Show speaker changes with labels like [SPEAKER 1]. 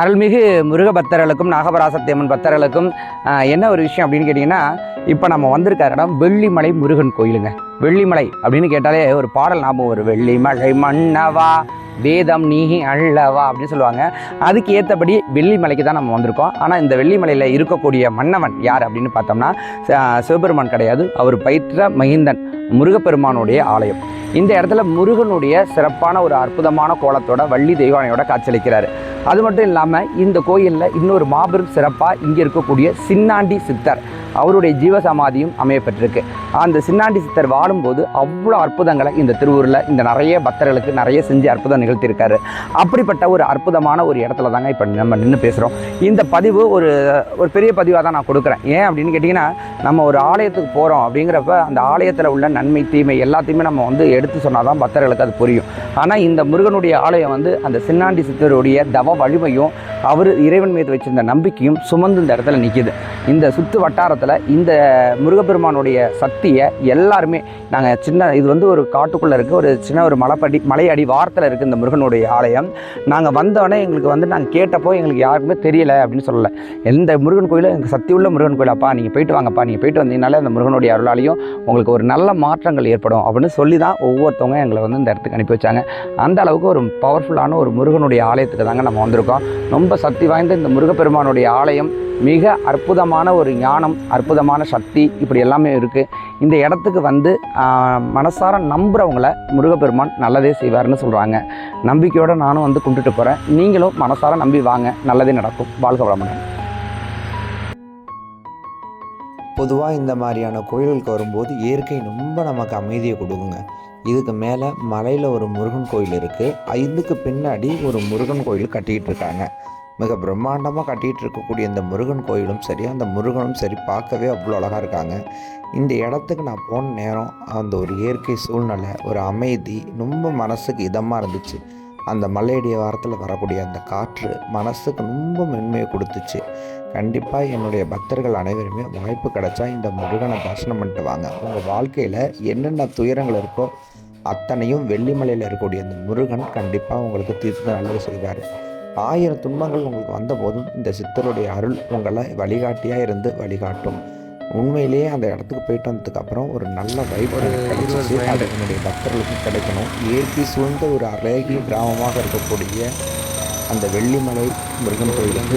[SPEAKER 1] அருள்மிகு முருக பக்தர்களுக்கும் நாகபராசக்தி அம்மன் பக்தர்களுக்கும் என்ன ஒரு விஷயம் அப்படின்னு கேட்டிங்கன்னா, இப்போ நம்ம வந்திருக்க இடம் வெள்ளிமலை முருகன் கோயிலுங்க. வெள்ளிமலை அப்படின்னு கேட்டாலே ஒரு பாடல் ஞாபகம் வரும். வெள்ளிமலை மன்னவா வேதம் நீ அல்லவா அப்படின்னு சொல்லுவாங்க. அதுக்கு ஏற்றபடி வெள்ளிமலைக்கு தான் நம்ம வந்திருக்கோம். ஆனால் இந்த வெள்ளிமலையில் இருக்கக்கூடிய மன்னவன் யார் அப்படின்னு பார்த்தோம்னா சிவபெருமான் கிடையாது. அவர் பயிற்ற மகிந்தன் முருகப்பெருமானுடைய ஆலயம். இந்த இடத்துல முருகனுடைய சிறப்பான ஒரு அற்புதமான கோலத்தோட வள்ளி தெய்வானையோட காட்சியளிக்கிறார். அது மட்டும் இல்லாமல் இந்த கோயிலில் இன்னொரு மாபெரும் சிறப்பாக இங்கே இருக்கக்கூடிய சின்னாண்டி சித்தர் அவருடைய ஜீவசமாதியும் அமையப்பட்டிருக்கு. அந்த சின்னாண்டி சித்தர் வாழும்போது அவ்வளோ அற்புதங்களை இந்த திருவூரில் இந்த நிறைய பக்தர்களுக்கு நிறைய செஞ்சு அற்புதம் நிகழ்த்தியிருக்காரு. அப்படிப்பட்ட ஒரு அற்புதமான ஒரு இடத்துல தாங்க இப்போ நம்ம நின்று பேசுகிறோம். இந்த பதிவு ஒரு பெரிய பதிவாக தான் நான் கொடுக்குறேன். ஏன் அப்படின்னு கேட்டிங்கன்னா, நம்ம ஒரு ஆலயத்துக்கு போகிறோம் அப்படிங்கிறப்ப அந்த ஆலயத்தில் உள்ள நன்மை தீமை எல்லாத்தையுமே நம்ம எடுத்து சொன்னால் தான் பக்தர்களுக்கு அது புரியும். ஆனால் இந்த முருகனுடைய ஆலயம் அந்த சின்னாண்டி சித்தருடைய தவ வலிமையும் அவர் இறைவன் மீது வச்சிருந்த நம்பிக்கையும் சுமந்து இந்த இடத்துல நிற்கிது. இந்த சுற்று வட்டாரத்தில் இந்த முருகப்பெருமானுடைய சக்தியை எல்லாருமே நாங்கள் இது ஒரு காட்டுக்குள்ளே இருக்குது, ஒரு சின்ன ஒரு மலையடி வாரத்தில் இருக்குது இந்த முருகனுடைய ஆலயம். நாங்கள் வந்தோடனே எங்களுக்கு நாங்கள் கேட்டப்போ எங்களுக்கு யாருக்குமே தெரியலை அப்படின்னு சொல்லலை. எந்த முருகன் கோயிலும் எங்களுக்கு சக்தி உள்ள முருகன் கோயிலாப்பா, நீங்கள் போயிட்டு வாங்கப்பா, நீங்கள் போயிட்டு வந்தீங்கனாலே அந்த முருகனுடைய அருளாலையும் உங்களுக்கு ஒரு நல்ல மாற்றங்கள் ஏற்படும் அப்படின்னு சொல்லி தான் ஒவ்வொருத்தவங்க எங்களை இந்த இடத்துக்கு அனுப்பி வச்சாங்க. அந்த அளவுக்கு ஒரு பவர்ஃபுல்லான ஒரு முருகனுடைய ஆலயத்துக்கு தாங்க நம்ம வந்திருக்கோம். ரொம்ப சக்தி வாய்ந்த இந்த முருகப்பெருமானுடைய ஆலயம் மிக அற்புதமான ஒரு ஞானம், அற்புதமான சக்தி, இப்படி எல்லாமே இருக்குது. இந்த இடத்துக்கு மனசார நம்புகிறவங்கள முருகப்பெருமான் நல்லதே செய்வார்னு சொல்கிறாங்க. நம்பிக்கையோடு நானும் கும்பிட்டுட்டு போகிறேன். நீங்களும் மனசார நம்பி வாங்க, நல்லதே நடக்கும். வாழ்க வளமுடன்.
[SPEAKER 2] பொதுவாக இந்த மாதிரியான கோயில்களுக்கு வரும்போது இயற்கை ரொம்ப நமக்கு அமைதியை கொடுக்குங்க. இதுக்கு மேலே மலையில் ஒரு முருகன் கோயில் இருக்குது. இதுக்கு பின்னாடி ஒரு முருகன் கோயில் கட்டிக்கிட்டு இருக்காங்க. மிக பிரம்மாண்டமாக கட்டிகிட்டு இருக்கக்கூடிய இந்த முருகன் கோயிலும் சரி, அந்த முருகனும் சரி, பார்க்கவே அவ்வளோ அழகாக இருக்காங்க. இந்த இடத்துக்கு நான் போன நேரம் அந்த ஒரு இயற்கை சூழ்நிலை, ஒரு அமைதி ரொம்ப மனசுக்கு இதமாக இருந்துச்சு. அந்த மலையடிய வாரத்தில் வரக்கூடிய அந்த காற்று மனசுக்கு ரொம்ப மென்மையை கொடுத்துச்சு. கண்டிப்பாக என்னுடைய பக்தர்கள் அனைவருமே வாய்ப்பு கிடைச்சா இந்த முருகனை தரிசனம் பண்ணிட்டு வாங்க. உங்கள் வாழ்க்கையில் என்னென்ன துயரங்கள் இருக்கோ அத்தனையும் வெள்ளிமலையில் இருக்கக்கூடிய இந்த முருகன் கண்டிப்பாக உங்களுக்கு தீர்த்து நல்லது செய்வார். 1000 துன்பங்கள் உங்களுக்கு வந்த போதும் இந்த சித்தருடைய அருள் உங்களை வழிகாட்டியாக இருந்து வழிகாட்டும். உண்மையிலேயே அந்த இடத்துக்கு போயிட்டு வந்ததுக்கப்புறம் ஒரு நல்ல வைபோடு கிடைச்சிச்சு. அது என்னுடைய பக்தர்களுக்கும் கிடைக்கணும். இயற்கை சூழ்ந்த ஒரு அழகிய கிராமமாக இருக்கக்கூடிய அந்த வெள்ளிமலை முருகன் கோயிலுக்கு